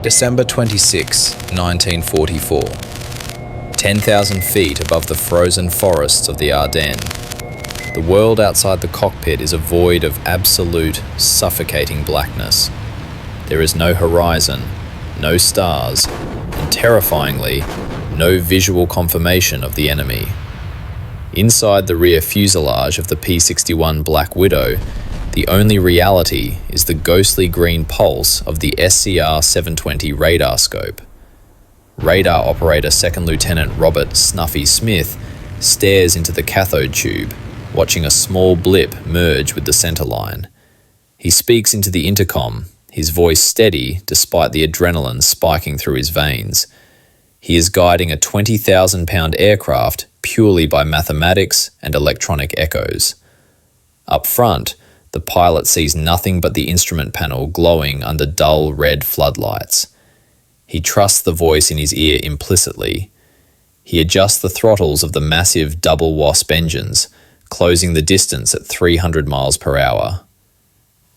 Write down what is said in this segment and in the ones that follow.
December 26, 1944. 10,000 feet above the frozen forests of the Ardennes, the world outside the cockpit is a void of absolute, suffocating blackness. There is no horizon, no stars, and terrifyingly, no visual confirmation of the enemy. Inside the rear fuselage of the P-51 Black Widow, the only reality is the ghostly green pulse of the SCR-720 radar scope. Radar operator Second Lieutenant Robert Snuffy Smith stares into the cathode tube, watching a small blip merge with the center line. He speaks into the intercom, his voice steady despite the adrenaline spiking through his veins. He is guiding a 20,000-pound aircraft purely by mathematics and electronic echoes. Up front, the pilot sees nothing but the instrument panel glowing under dull red floodlights. He trusts the voice in his ear implicitly. He adjusts the throttles of the massive double wasp engines, closing the distance at 300 miles per hour.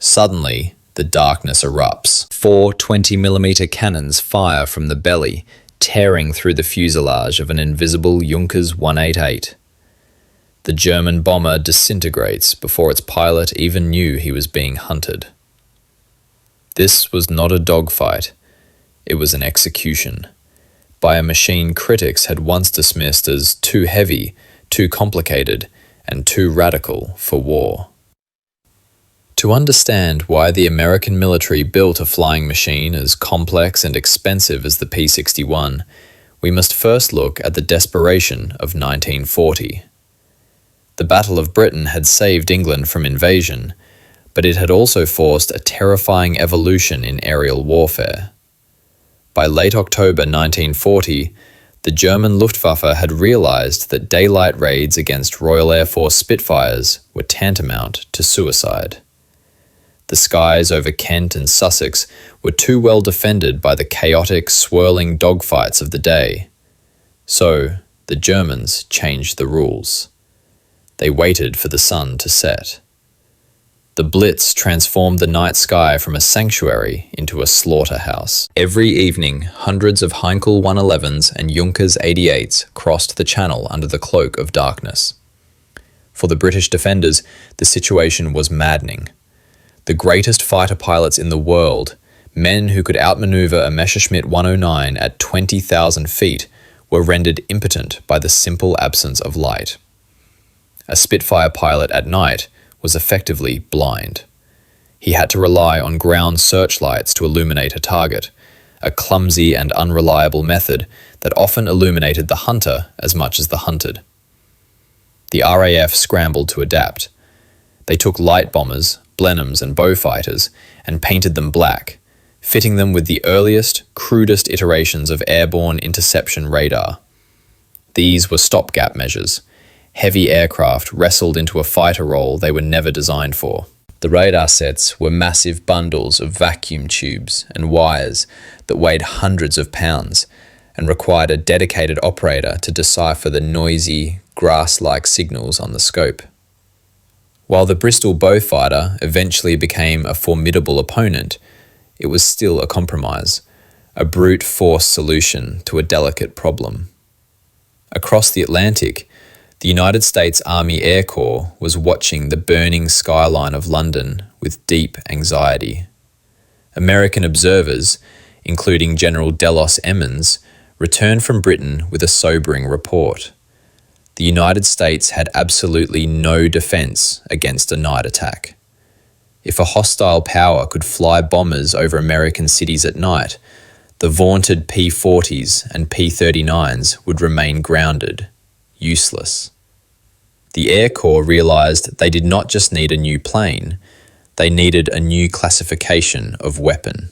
Suddenly, the darkness erupts. 4 20mm cannons fire from the belly, tearing through the fuselage of an invisible Junkers 188. The German bomber disintegrates before its pilot even knew he was being hunted. This was not a dogfight. It was an execution, by a machine critics had once dismissed as too heavy, too complicated, and too radical for war. To understand why the American military built a flying machine as complex and expensive as the P-61, we must first look at the desperation of 1940. The Battle of Britain had saved England from invasion, but it had also forced a terrifying evolution in aerial warfare. By late October 1940, the German Luftwaffe had realized that daylight raids against Royal Air Force Spitfires were tantamount to suicide. The skies over Kent and Sussex were too well defended by the chaotic, swirling dogfights of the day. So, the Germans changed the rules. They waited for the sun to set. The Blitz transformed the night sky from a sanctuary into a slaughterhouse. Every evening, hundreds of Heinkel 111s and Junkers 88s crossed the channel under the cloak of darkness. For the British defenders, the situation was maddening. The greatest fighter pilots in the world, men who could outmaneuver a Messerschmitt 109 at 20,000 feet, were rendered impotent by the simple absence of light. A Spitfire pilot at night was effectively blind. He had to rely on ground searchlights to illuminate a target, a clumsy and unreliable method that often illuminated the hunter as much as the hunted. The RAF scrambled to adapt. They took light bombers, Blenheims and Beaufighters, and painted them black, fitting them with the earliest, crudest iterations of airborne interception radar. These were stopgap measures. Heavy aircraft wrestled into a fighter role they were never designed for. The radar sets were massive bundles of vacuum tubes and wires that weighed hundreds of pounds and required a dedicated operator to decipher the noisy, grass-like signals on the scope. While the Bristol Beaufighter eventually became a formidable opponent, it was still a compromise, a brute force solution to a delicate problem. Across the Atlantic, the United States Army Air Corps was watching the burning skyline of London with deep anxiety. American observers, including General Delos Emmons, returned from Britain with a sobering report. The United States had absolutely no defense against a night attack. If a hostile power could fly bombers over American cities at night, the vaunted P-40s and P-39s would remain grounded, useless. The Air Corps realized they did not just need a new plane, they needed a new classification of weapon.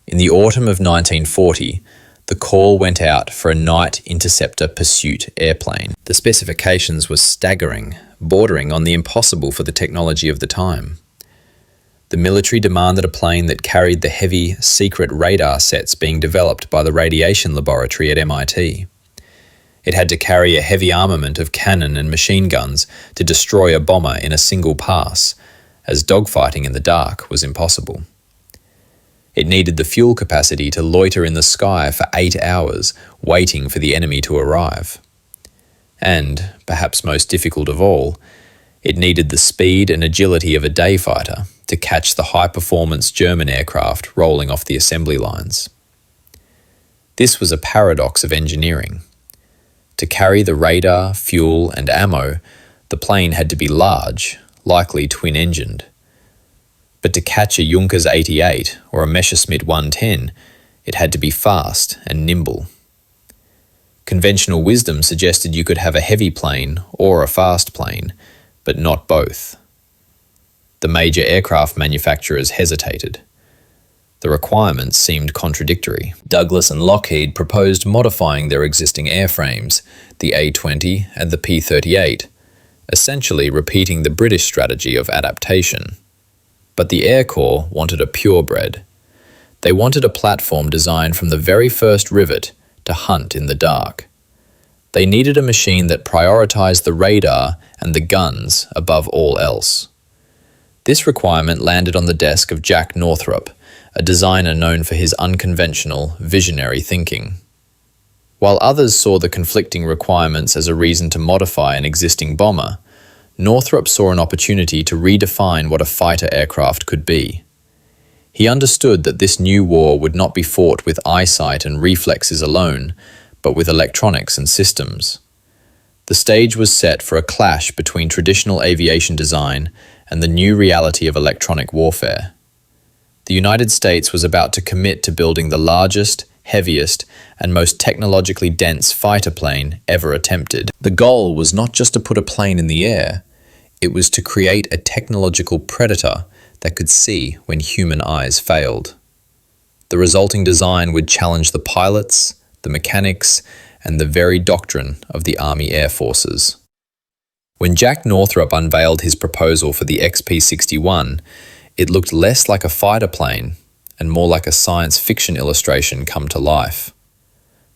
In the autumn of 1940, the call went out for a night interceptor pursuit airplane. The specifications were staggering, bordering on the impossible for the technology of the time. The military demanded a plane that carried the heavy, secret radar sets being developed by the radiation laboratory at MIT. It had to carry a heavy armament of cannon and machine guns to destroy a bomber in a single pass, as dogfighting in the dark was impossible. It needed the fuel capacity to loiter in the sky for 8 hours, waiting for the enemy to arrive. And, perhaps most difficult of all, it needed the speed and agility of a day fighter to catch the high-performance German aircraft rolling off the assembly lines. This was a paradox of engineering. To carry the radar, fuel, and ammo, the plane had to be large, likely twin-engined. But to catch a Junkers 88 or a Messerschmitt 110, it had to be fast and nimble. Conventional wisdom suggested you could have a heavy plane or a fast plane, but not both. The major aircraft manufacturers hesitated. The requirements seemed contradictory. Douglas and Lockheed proposed modifying their existing airframes, the A-20 and the P-38, essentially repeating the British strategy of adaptation. But the Air Corps wanted a purebred. They wanted a platform designed from the very first rivet to hunt in the dark. They needed a machine that prioritized the radar and the guns above all else. This requirement landed on the desk of Jack Northrop, a designer known for his unconventional, visionary thinking. While others saw the conflicting requirements as a reason to modify an existing bomber, Northrop saw an opportunity to redefine what a fighter aircraft could be. He understood that this new war would not be fought with eyesight and reflexes alone, but with electronics and systems. The stage was set for a clash between traditional aviation design and the new reality of electronic warfare. The United States was about to commit to building the largest, heaviest, and most technologically dense fighter plane ever attempted. The goal was not just to put a plane in the air, it was to create a technological predator that could see when human eyes failed. The resulting design would challenge the pilots, the mechanics, and the very doctrine of the Army Air Forces. When Jack Northrop unveiled his proposal for the XP-61, it looked less like a fighter plane and more like a science fiction illustration come to life.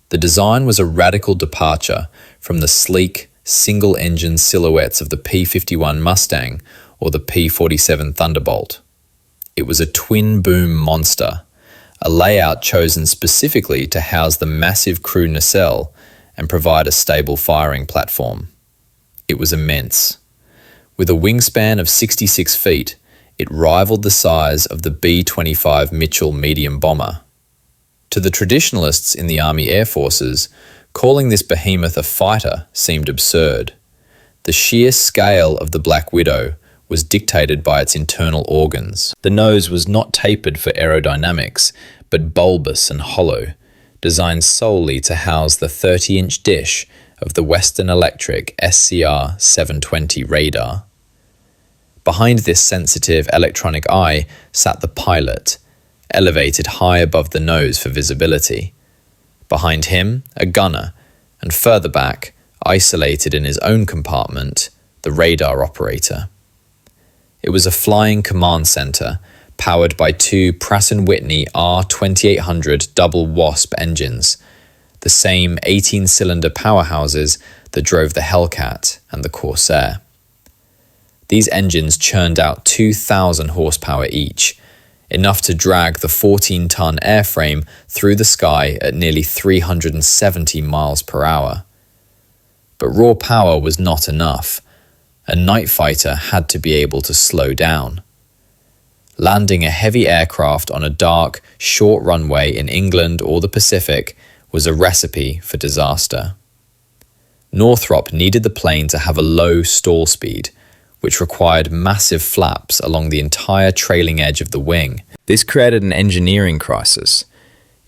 The design was a radical departure from the sleek, single-engine silhouettes of the P-51 Mustang or the P-47 Thunderbolt. It was a twin-boom monster, a layout chosen specifically to house the massive crew nacelle and provide a stable firing platform. It was immense. With a wingspan of 66 feet, it rivaled the size of the B-25 Mitchell medium bomber. To the traditionalists in the Army Air Forces, calling this behemoth a fighter seemed absurd. The sheer scale of the Black Widow was dictated by its internal organs. The nose was not tapered for aerodynamics, but bulbous and hollow, designed solely to house the 30-inch dish of the Western Electric SCR-720 Radar. Behind this sensitive electronic eye sat the pilot, elevated high above the nose for visibility. Behind him, a gunner, and further back, isolated in his own compartment, the radar operator. It was a flying command center, powered by two Pratt & Whitney R2800 double Wasp engines, the same 18-cylinder powerhouses that drove the Hellcat and the Corsair. These engines churned out 2,000 horsepower each, enough to drag the 14-ton airframe through the sky at nearly 370 miles per hour. But raw power was not enough. A night fighter had to be able to slow down. Landing a heavy aircraft on a dark, short runway in England or the Pacific was a recipe for disaster. Northrop needed the plane to have a low stall speed, which required massive flaps along the entire trailing edge of the wing. This created an engineering crisis.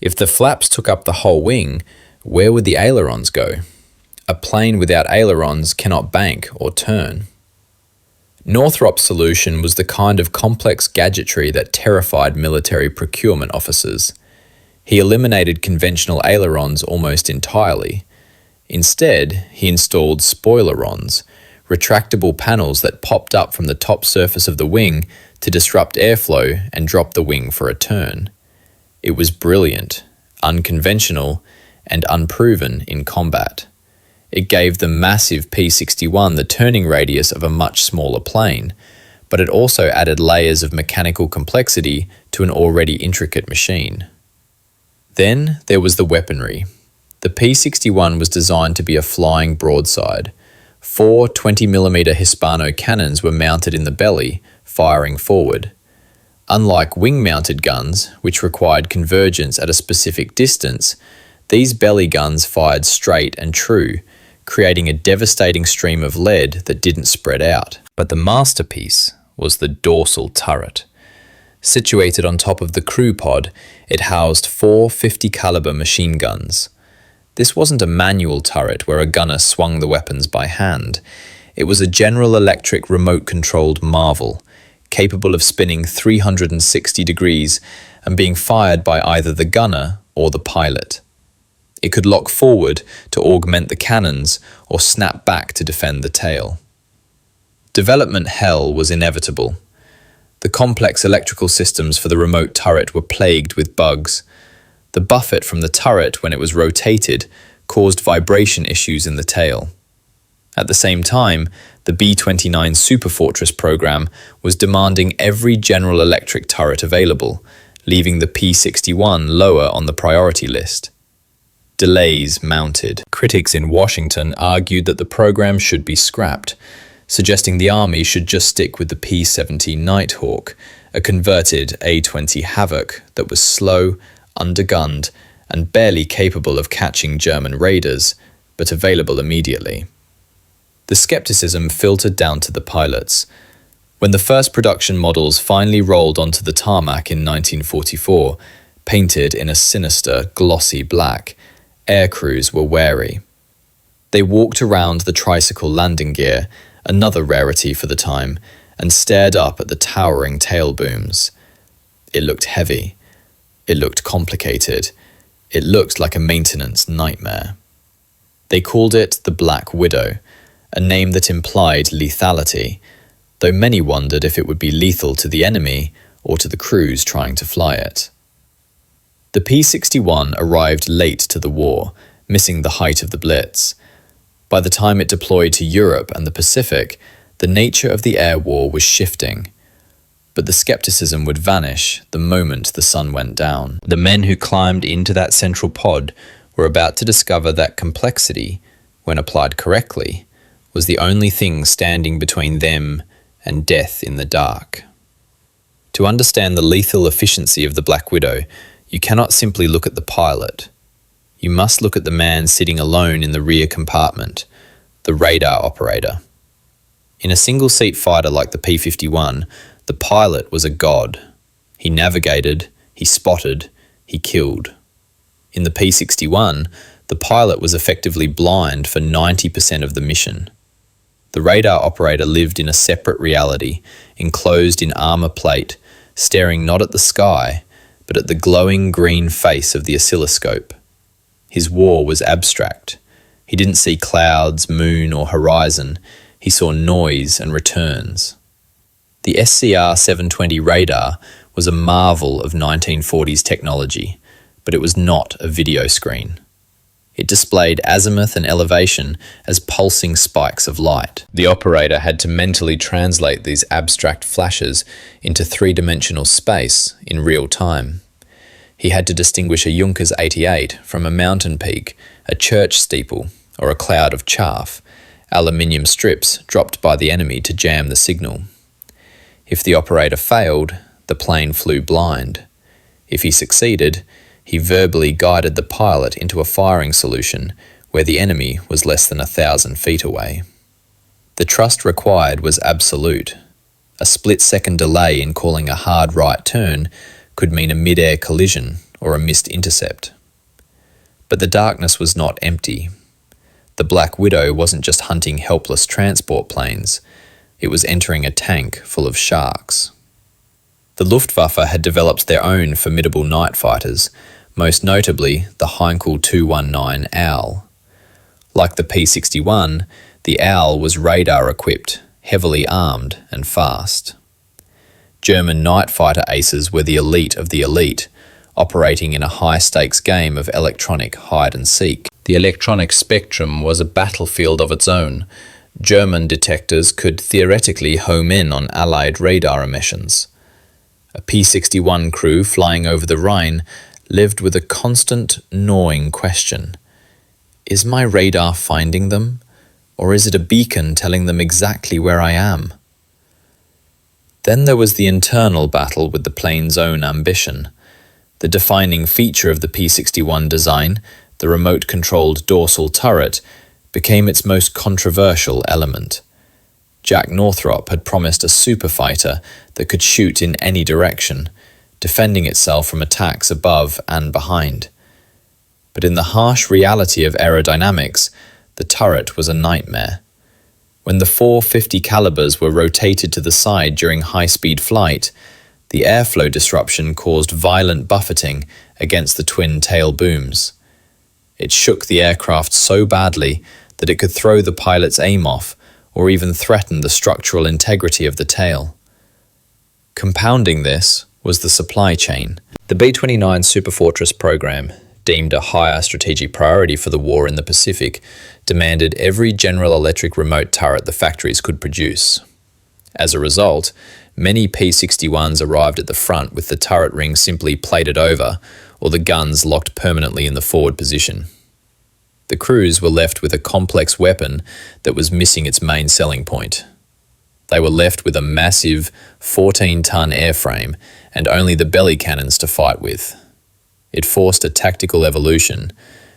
If the flaps took up the whole wing, where would the ailerons go? A plane without ailerons cannot bank or turn. Northrop's solution was the kind of complex gadgetry that terrified military procurement officers. He eliminated conventional ailerons almost entirely. Instead, he installed spoilerons, retractable panels that popped up from the top surface of the wing to disrupt airflow and drop the wing for a turn. It was brilliant, unconventional, and unproven in combat. It gave the massive P-61 the turning radius of a much smaller plane, but it also added layers of mechanical complexity to an already intricate machine. Then there was the weaponry. The P-61 was designed to be a flying broadside. 4 20mm Hispano cannons were mounted in the belly, firing forward. Unlike wing-mounted guns, which required convergence at a specific distance, these belly guns fired straight and true, creating a devastating stream of lead that didn't spread out. But the masterpiece was the dorsal turret. Situated on top of the crew pod, it housed 4 50 caliber machine guns. This wasn't a manual turret where a gunner swung the weapons by hand. It was a General Electric remote-controlled marvel, capable of spinning 360 degrees and being fired by either the gunner or the pilot. It could lock forward to augment the cannons or snap back to defend the tail. Development hell was inevitable. The complex electrical systems for the remote turret were plagued with bugs. The buffet from the turret when it was rotated caused vibration issues in the tail. At the same time, the B-29 Superfortress program was demanding every General Electric turret available, leaving the P-61 lower on the priority list. Delays mounted. Critics in Washington argued that the program should be scrapped, suggesting the Army should just stick with the P-70 Nighthawk, a converted A-20 Havoc that was slow, undergunned, and barely capable of catching German raiders, but available immediately. The skepticism filtered down to the pilots. When the first production models finally rolled onto the tarmac in 1944, painted in a sinister, glossy black, air crews were wary. They walked around the tricycle landing gear, another rarity for the time, and stared up at the towering tail booms. It looked heavy. It looked complicated. It looked like a maintenance nightmare. They called it the Black Widow, a name that implied lethality, though many wondered if it would be lethal to the enemy or to the crews trying to fly it. The P-61 arrived late to the war, missing the height of the Blitz. By the time it deployed to Europe and the Pacific, the nature of the air war was shifting. But the skepticism would vanish the moment the sun went down. The men who climbed into that central pod were about to discover that complexity, when applied correctly, was the only thing standing between them and death in the dark. To understand the lethal efficiency of the Black Widow, you cannot simply look at the pilot. You must look at the man sitting alone in the rear compartment, the radar operator. In a single-seat fighter like the P-51, the pilot was a god. He navigated, he spotted, he killed. In the P-61, the pilot was effectively blind for 90% of the mission. The radar operator lived in a separate reality, enclosed in armor plate, staring not at the sky, but at the glowing green face of the oscilloscope. His war was abstract. He didn't see clouds, moon, or horizon. He saw noise and returns. The SCR-720 Radar was a marvel of 1940s technology, but it was not a video screen. It displayed azimuth and elevation as pulsing spikes of light. The operator had to mentally translate these abstract flashes into three-dimensional space in real time. He had to distinguish a Junkers 88 from a mountain peak, a church steeple, or a cloud of chaff, aluminium strips dropped by the enemy to jam the signal. If the operator failed, the plane flew blind. If he succeeded, he verbally guided the pilot into a firing solution where the enemy was less than 1,000 feet away. The trust required was absolute. A split-second delay in calling a hard right turn could mean a mid-air collision or a missed intercept. But the darkness was not empty. The Black Widow wasn't just hunting helpless transport planes. It was entering a tank full of sharks. The Luftwaffe had developed their own formidable night fighters, most notably the Heinkel 219 Owl. Like the P-61, the Owl was radar-equipped, heavily armed and fast. German night fighter aces were the elite of the elite, operating in a high-stakes game of electronic hide-and-seek. The electronic spectrum was a battlefield of its own. German detectors could theoretically home in on Allied radar emissions. A P-61 crew flying over the Rhine lived with a constant, gnawing question. Is my radar finding them, or is it a beacon telling them exactly where I am? Then there was the internal battle with the plane's own ambition. The defining feature of the P-61 design, the remote-controlled dorsal turret, became its most controversial element. Jack Northrop had promised a superfighter that could shoot in any direction, defending itself from attacks above and behind. But in the harsh reality of aerodynamics, the turret was a nightmare. When the 450 calibers were rotated to the side during high-speed flight, the airflow disruption caused violent buffeting against the twin tail booms. It shook the aircraft so badly that it could throw the pilot's aim off or even threaten the structural integrity of the tail. Compounding this was the supply chain. The B-29 Superfortress program, deemed a higher strategic priority for the war in the Pacific, demanded every General Electric remote turret the factories could produce. As a result, many P-61s arrived at the front with the turret ring simply plated over or the guns locked permanently in the forward position. The crews were left with a complex weapon that was missing its main selling point. They were left with a massive 14-ton airframe and only the belly cannons to fight with. It forced a tactical evolution.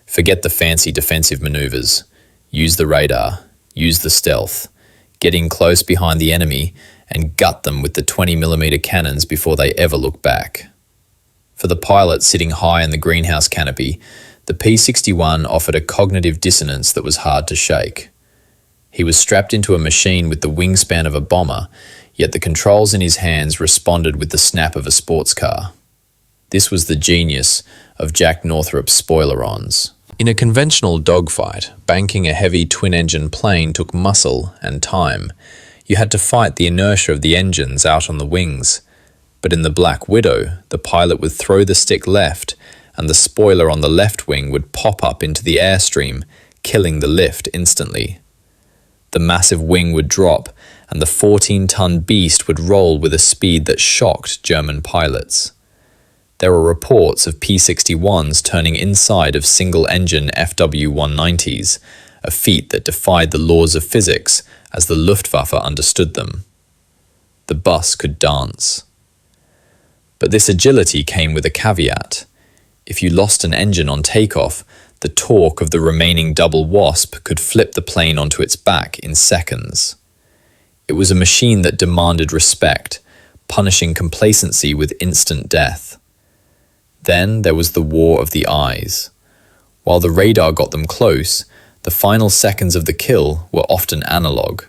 Forget the fancy defensive maneuvers. Use the radar, use the stealth, get in close behind the enemy and gut them with the 20mm cannons before they ever look back. For the pilot sitting high in the greenhouse canopy, the P-61 offered a cognitive dissonance that was hard to shake. He was strapped into a machine with the wingspan of a bomber, yet the controls in his hands responded with the snap of a sports car. This was the genius of Jack Northrop's spoiler-ons. In a conventional dogfight, banking a heavy twin-engine plane took muscle and time. You had to fight the inertia of the engines out on the wings. But in the Black Widow, the pilot would throw the stick left, and the spoiler on the left wing would pop up into the airstream, killing the lift instantly. The massive wing would drop, and the 14-ton beast would roll with a speed that shocked German pilots. There were reports of P-61s turning inside of single-engine FW-190s, a feat that defied the laws of physics as the Luftwaffe understood them. The bus could dance. But this agility came with a caveat. If you lost an engine on takeoff, the torque of the remaining double wasp could flip the plane onto its back in seconds. It was a machine that demanded respect, punishing complacency with instant death. Then there was the war of the eyes. While the radar got them close, the final seconds of the kill were often analog.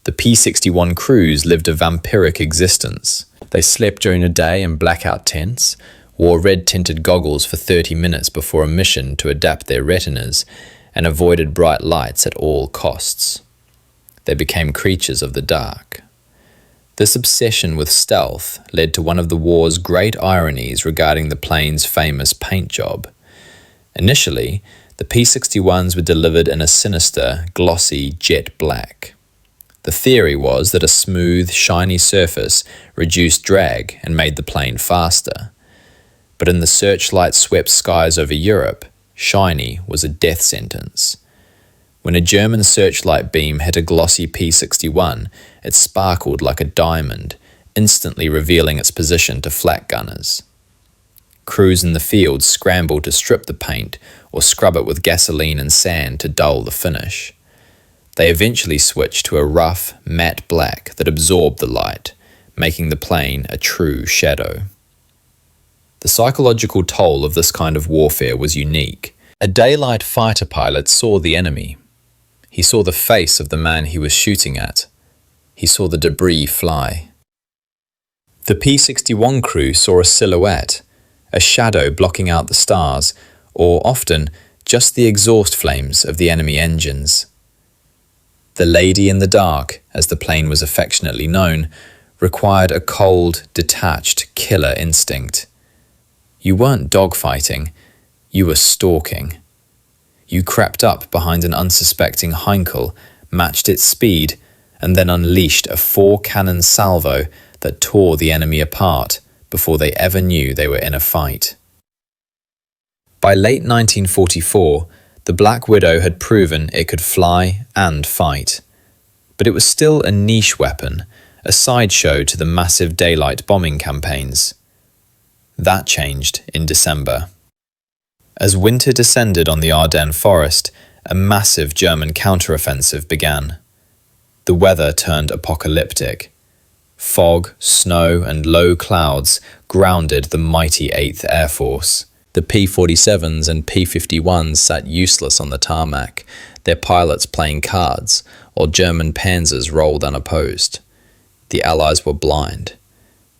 The P-61 crews lived a vampiric existence. They slept during the day in blackout tents, wore red-tinted goggles for 30 minutes before a mission to adapt their retinas, and avoided bright lights at all costs. They became creatures of the dark. This obsession with stealth led to one of the war's great ironies regarding the plane's famous paint job. Initially, the P-61s were delivered in a sinister, glossy jet black. The theory was that a smooth, shiny surface reduced drag and made the plane faster. But in the searchlight-swept skies over Europe, shiny was a death sentence. When a German searchlight beam hit a glossy P-61, it sparkled like a diamond, instantly revealing its position to flak gunners. Crews in the field scrambled to strip the paint or scrub it with gasoline and sand to dull the finish. They eventually switched to a rough, matte black that absorbed the light, making the plane a true shadow. The psychological toll of this kind of warfare was unique. A daylight fighter pilot saw the enemy. He saw the face of the man he was shooting at. He saw the debris fly. The P-61 crew saw a silhouette, a shadow blocking out the stars, or often just the exhaust flames of the enemy engines. The lady in the dark, as the plane was affectionately known, required a cold, detached killer instinct. You weren't dogfighting, you were stalking. You crept up behind an unsuspecting Heinkel, matched its speed, and then unleashed a 4-cannon salvo that tore the enemy apart before they ever knew they were in a fight. By late 1944, the Black Widow had proven it could fly and fight. But it was still a niche weapon, a sideshow to the massive daylight bombing campaigns. That changed in December. As winter descended on the Ardennes forest, a massive German counteroffensive began. The weather turned apocalyptic. Fog, snow, and low clouds grounded the mighty 8th Air Force. The P-47s and P-51s sat useless on the tarmac, their pilots playing cards, while German Panzers rolled unopposed. The Allies were blind.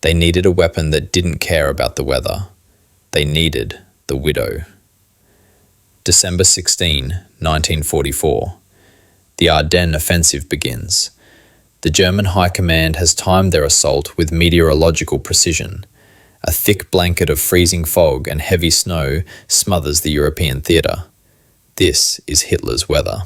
They needed a weapon that didn't care about the weather. They needed the Widow. December 16, 1944. The Ardennes offensive begins. The German High Command has timed their assault with meteorological precision. A thick blanket of freezing fog and heavy snow smothers the European theatre. This is Hitler's weather.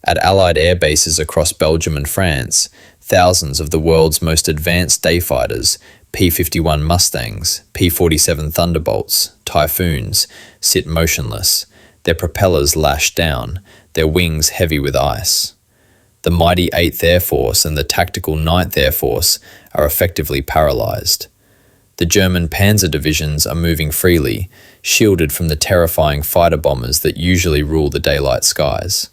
At Allied air bases across Belgium and France, thousands of the world's most advanced dayfighters, P-51 Mustangs, P-47 Thunderbolts, Typhoons, sit motionless, their propellers lashed down, their wings heavy with ice. The mighty 8th Air Force and the tactical 9th Air Force are effectively paralysed. The German Panzer divisions are moving freely, shielded from the terrifying fighter bombers that usually rule the daylight skies.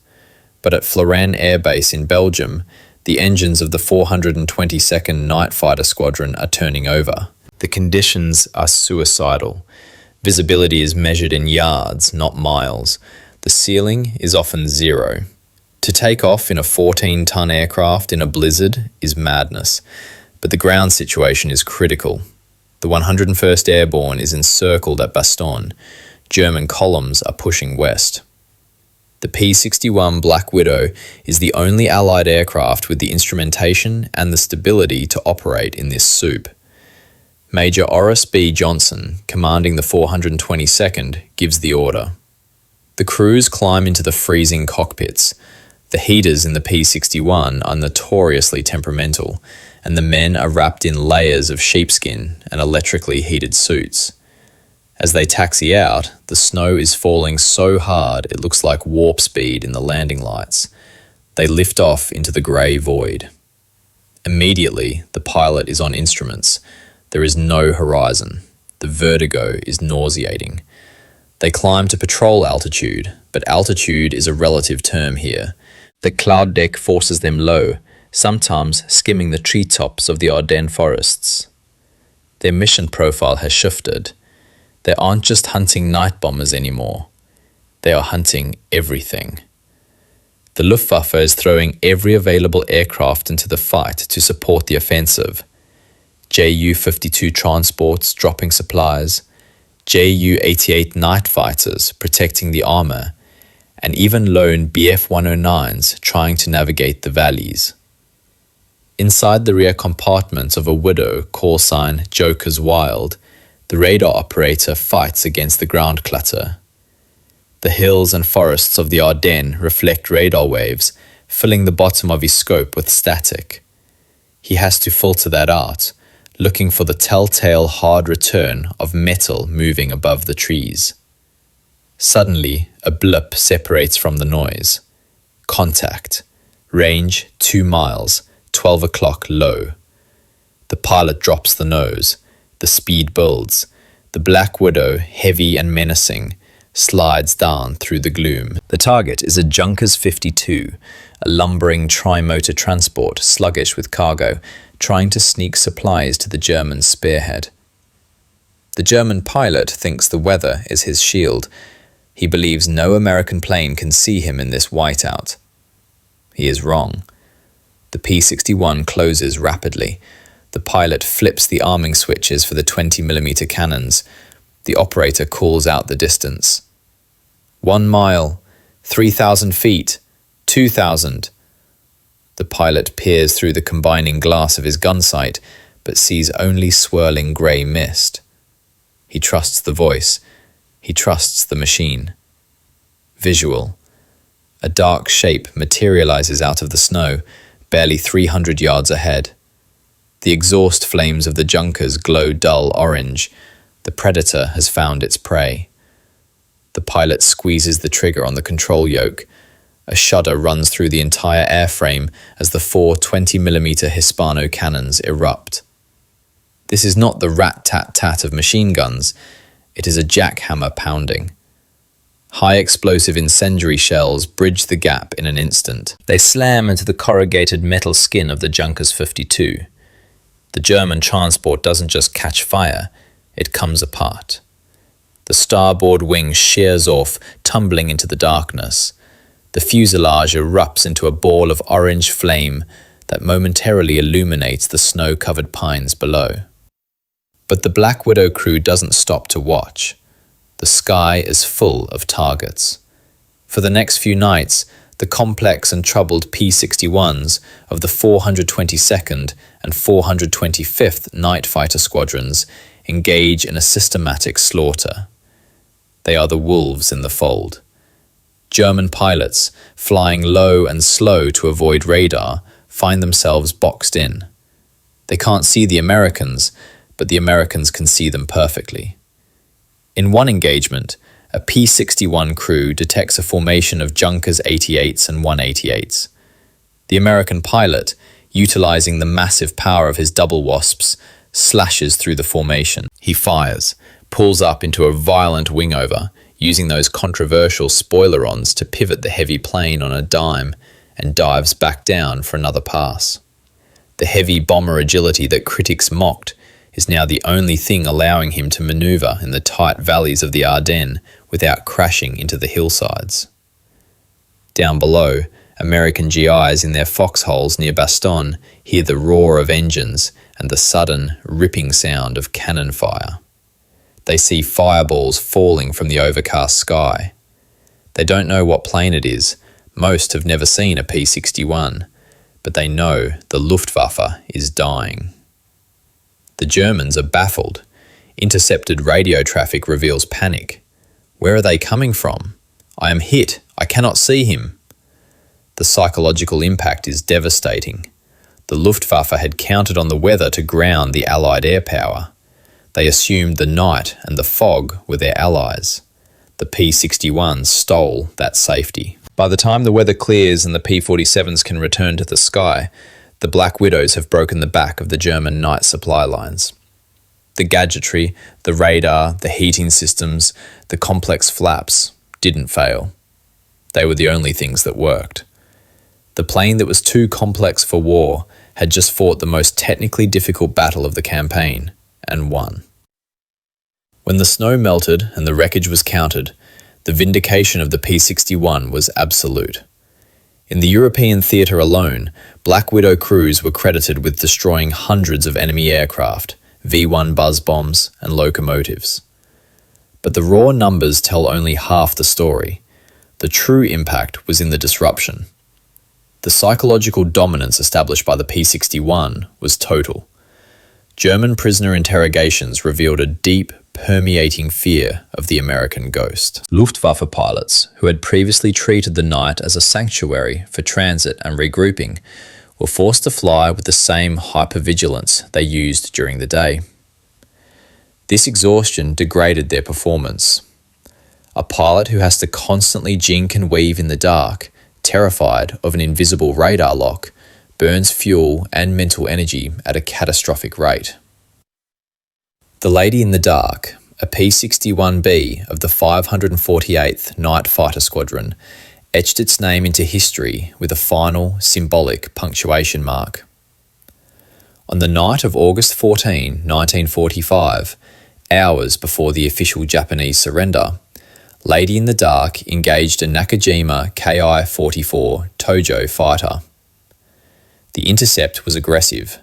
But at Florennes Air Base in Belgium, the engines of the 422nd Night Fighter Squadron are turning over. The conditions are suicidal. Visibility is measured in yards, not miles. The ceiling is often zero. To take off in a 14-ton aircraft in a blizzard is madness, but the ground situation is critical. The 101st Airborne is encircled at Bastogne. German columns are pushing west. The P-61 Black Widow is the only Allied aircraft with the instrumentation and the stability to operate in this soup. Major Oris B. Johnson, commanding the 422nd, gives the order. The crews climb into the freezing cockpits. The heaters in the P-61 are notoriously temperamental, and the men are wrapped in layers of sheepskin and electrically heated suits. As they taxi out, the snow is falling so hard it looks like warp speed in the landing lights. They lift off into the grey void. Immediately, the pilot is on instruments. There is no horizon. The vertigo is nauseating. They climb to patrol altitude, but altitude is a relative term here. The cloud deck forces them low, sometimes skimming the treetops of the Ardennes forests. Their mission profile has shifted. They aren't just hunting night bombers anymore. They are hunting everything. The Luftwaffe is throwing every available aircraft into the fight to support the offensive. Ju-52 transports dropping supplies, Ju-88 night fighters protecting the armour, and even lone Bf-109s trying to navigate the valleys. Inside the rear compartment of a Widow call sign Joker's Wild, the radar operator fights against the ground clutter. The hills and forests of the Ardennes reflect radar waves, filling the bottom of his scope with static. He has to filter that out, looking for the telltale hard return of metal moving above the trees. Suddenly, a blip separates from the noise. Contact. Range 2 miles, 12 o'clock low. The pilot drops the nose. The speed builds. The Black Widow, heavy and menacing, slides down through the gloom. The target is a Junkers 52, a lumbering tri-motor transport sluggish with cargo, trying to sneak supplies to the German spearhead. The German pilot thinks the weather is his shield. He believes no American plane can see him in this whiteout. He is wrong. The P-61 closes rapidly. The pilot flips the arming switches for the 20mm cannons. The operator calls out the distance. 1 mile, 3,000 feet, 2,000. The pilot peers through the combining glass of his gun sight, but sees only swirling grey mist. He trusts the voice. He trusts the machine. Visual. A dark shape materializes out of the snow, barely 300 yards ahead. The exhaust flames of the Junkers glow dull orange. The predator has found its prey. The pilot squeezes the trigger on the control yoke. A shudder runs through the entire airframe as the four 20mm Hispano cannons erupt. This is not the rat-tat-tat of machine guns. It is a jackhammer pounding. High explosive incendiary shells bridge the gap in an instant. They slam into the corrugated metal skin of the Junkers 52. The German transport doesn't just catch fire, it comes apart. The starboard wing shears off, tumbling into the darkness. The fuselage erupts into a ball of orange flame that momentarily illuminates the snow-covered pines below. But the Black Widow crew doesn't stop to watch. The sky is full of targets. For the next few nights, the complex and troubled P-61s of the 422nd and 425th Night Fighter Squadrons engage in a systematic slaughter. They are the wolves in the fold. German pilots, flying low and slow to avoid radar, find themselves boxed in. They can't see the Americans, but the Americans can see them perfectly. In one engagement, a P-61 crew detects a formation of Junkers 88s and 188s. The American pilot, utilizing the massive power of his double wasps, slashes through the formation. He fires, pulls up into a violent wingover, using those controversial spoilerons to pivot the heavy plane on a dime, and dives back down for another pass. The heavy bomber agility that critics mocked is now the only thing allowing him to maneuver in the tight valleys of the Ardennes without crashing into the hillsides. Down below, American GIs in their foxholes near Bastogne hear the roar of engines and the sudden, ripping sound of cannon fire. They see fireballs falling from the overcast sky. They don't know what plane it is. Most have never seen a P-61, but they know the Luftwaffe is dying. The Germans are baffled. Intercepted radio traffic reveals panic. Where are they coming from? I am hit. I cannot see him. The psychological impact is devastating. The Luftwaffe had counted on the weather to ground the Allied air power. They assumed the night and the fog were their allies. The P-61s stole that safety. By the time the weather clears and the P-47s can return to the sky, the Black Widows have broken the back of the German night supply lines. The gadgetry, the radar, the heating systems, the complex flaps didn't fail. They were the only things that worked. The plane that was too complex for war had just fought the most technically difficult battle of the campaign and won. When the snow melted and the wreckage was counted, the vindication of the P-61 was absolute. In the European theatre alone, Black Widow crews were credited with destroying hundreds of enemy aircraft, V-1 buzz bombs, and locomotives. But the raw numbers tell only half the story. The true impact was in the disruption. The psychological dominance established by the P-61 was total. German prisoner interrogations revealed a deep, permeating fear of the American ghost. Luftwaffe pilots, who had previously treated the night as a sanctuary for transit and regrouping, were forced to fly with the same hypervigilance they used during the day. This exhaustion degraded their performance. A pilot who has to constantly jink and weave in the dark, terrified of an invisible radar lock, burns fuel and mental energy at a catastrophic rate. The Lady in the Dark, a P-61B of the 548th Night Fighter Squadron, etched its name into history with a final, symbolic punctuation mark. On the night of August 14, 1945, hours before the official Japanese surrender, Lady in the Dark engaged a Nakajima Ki-44 Tojo fighter. The intercept was aggressive.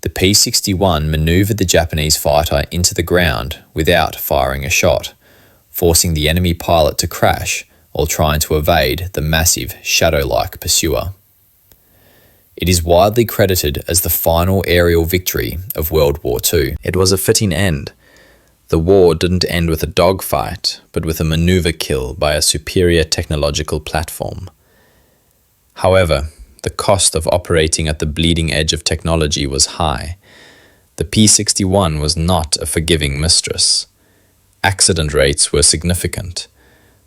The P-61 manoeuvred the Japanese fighter into the ground without firing a shot, forcing the enemy pilot to crash while trying to evade the massive shadow-like pursuer. It is widely credited as the final aerial victory of World War II. It was a fitting end. The war didn't end with a dogfight, but with a maneuver kill by a superior technological platform. However, The cost of operating at the bleeding edge of technology was high. The P-51 was not a forgiving mistress. Accident rates were significant.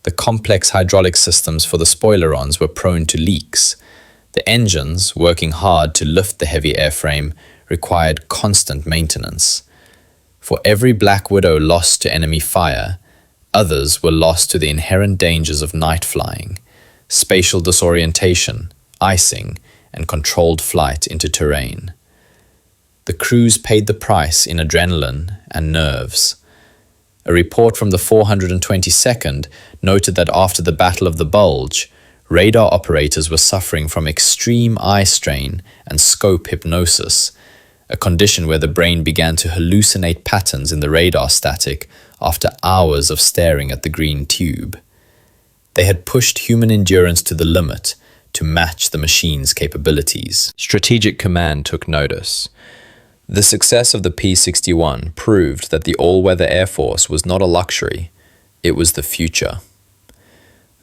The complex hydraulic systems for the spoilerons were prone to leaks. The engines, working hard to lift the heavy airframe, required constant maintenance. For every Black Widow lost to enemy fire, others were lost to the inherent dangers of night flying, spatial disorientation, icing, and controlled flight into terrain. The crews paid the price in adrenaline and nerves. A report from the 422nd noted that after the Battle of the Bulge, radar operators were suffering from extreme eye strain and scope hypnosis, a condition where the brain began to hallucinate patterns in the radar static after hours of staring at the green tube. They had pushed human endurance to the limit to match the machine's capabilities. Strategic Command took notice. The success of the P-61 proved that the all-weather Air Force was not a luxury, it was the future.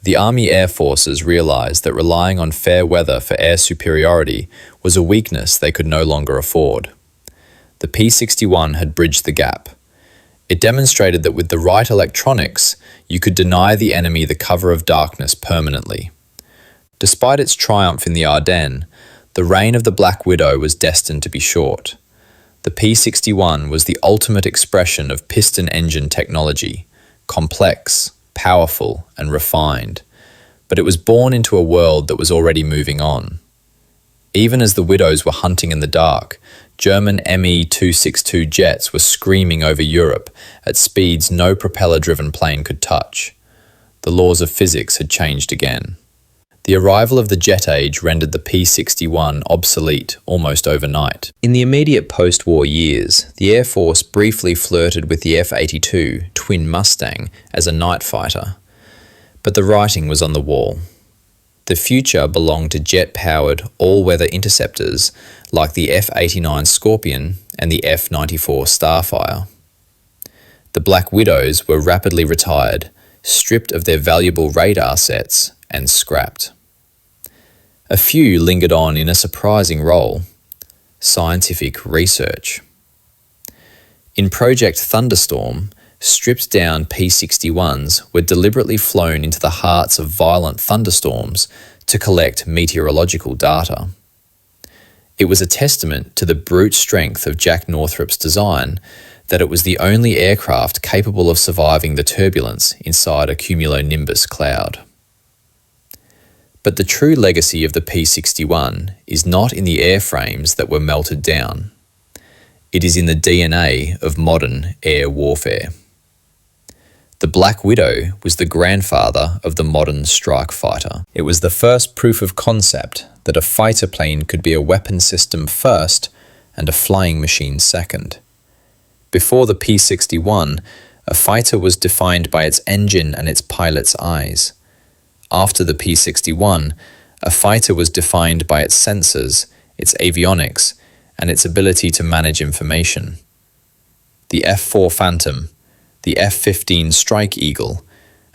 The Army Air Forces realized that relying on fair weather for air superiority was a weakness they could no longer afford. The P-61 had bridged the gap. It demonstrated that with the right electronics, you could deny the enemy the cover of darkness permanently. Despite its triumph in the Ardennes, the reign of the Black Widow was destined to be short. The P-61 was the ultimate expression of piston engine technology, complex, powerful, and refined, but it was born into a world that was already moving on. Even as the Widows were hunting in the dark, German Me-262 jets were screaming over Europe at speeds no propeller-driven plane could touch. The laws of physics had changed again. The arrival of the jet age rendered the P-61 obsolete almost overnight. In the immediate post-war years, the Air Force briefly flirted with the F-82 twin Mustang as a night fighter, but the writing was on the wall. The future belonged to jet-powered, all-weather interceptors like the F-89 Scorpion and the F-94 Starfire. The Black Widows were rapidly retired, stripped of their valuable radar sets, and scrapped. A few lingered on in a surprising role: scientific research. In Project Thunderstorm, stripped-down P-61s were deliberately flown into the hearts of violent thunderstorms to collect meteorological data. It was a testament to the brute strength of Jack Northrop's design that it was the only aircraft capable of surviving the turbulence inside a cumulonimbus cloud. But the true legacy of the P-61 is not in the airframes that were melted down. It is in the DNA of modern air warfare. The Black Widow was the grandfather of the modern strike fighter. It was the first proof of concept that a fighter plane could be a weapon system first and a flying machine second. Before the P-61, a fighter was defined by its engine and its pilot's eyes. After the P-61, a fighter was defined by its sensors, its avionics, and its ability to manage information. The F-4 Phantom, the F-15 Strike Eagle,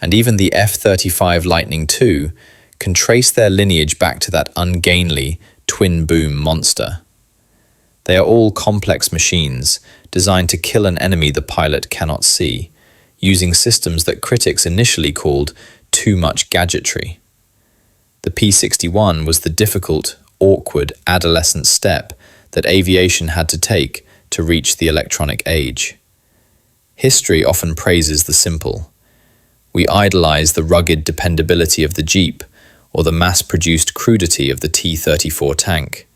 and even the F-35 Lightning II can trace their lineage back to that ungainly twin-boom monster. They are all complex machines designed to kill an enemy the pilot cannot see, using systems that critics initially called too much gadgetry. The P-61 was the difficult, awkward, adolescent step that aviation had to take to reach the electronic age. History often praises the simple. We idolize the rugged dependability of the Jeep or the mass-produced crudity of the T-34 tank.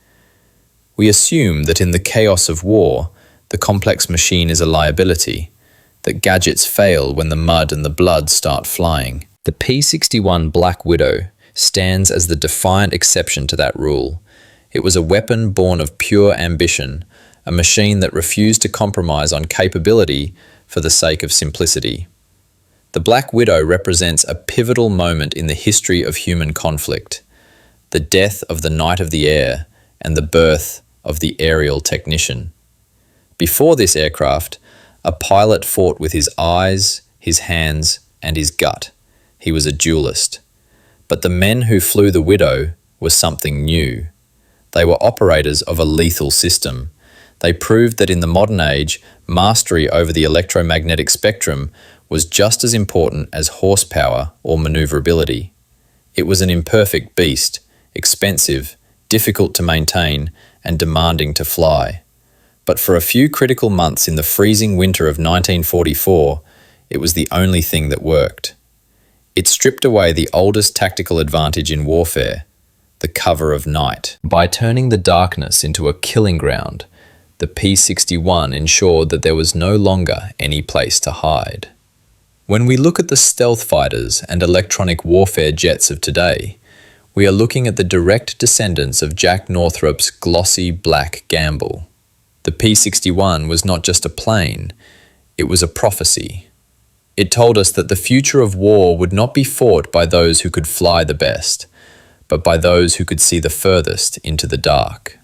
We assume that in the chaos of war, the complex machine is a liability, that gadgets fail when the mud and the blood start flying. The P-61 Black Widow stands as the defiant exception to that rule. It was a weapon born of pure ambition, a machine that refused to compromise on capability for the sake of simplicity. The Black Widow represents a pivotal moment in the history of human conflict, the death of the Knight of the Air and the birth of the aerial technician. Before this aircraft, a pilot fought with his eyes, his hands, and his gut. He was a duelist. But the men who flew the Widow was something new. They were operators of a lethal system. They proved that in the modern age, mastery over the electromagnetic spectrum was just as important as horsepower or maneuverability. It was an imperfect beast, expensive, difficult to maintain, and demanding to fly. But for a few critical months in the freezing winter of 1944, it was the only thing that worked. It stripped away the oldest tactical advantage in warfare, the cover of night. By turning the darkness into a killing ground, the P-51 ensured that there was no longer any place to hide. When we look at the stealth fighters and electronic warfare jets of today, we are looking at the direct descendants of Jack Northrop's glossy black gamble. The P-61 was not just a plane, it was a prophecy. It told us that the future of war would not be fought by those who could fly the best, but by those who could see the furthest into the dark.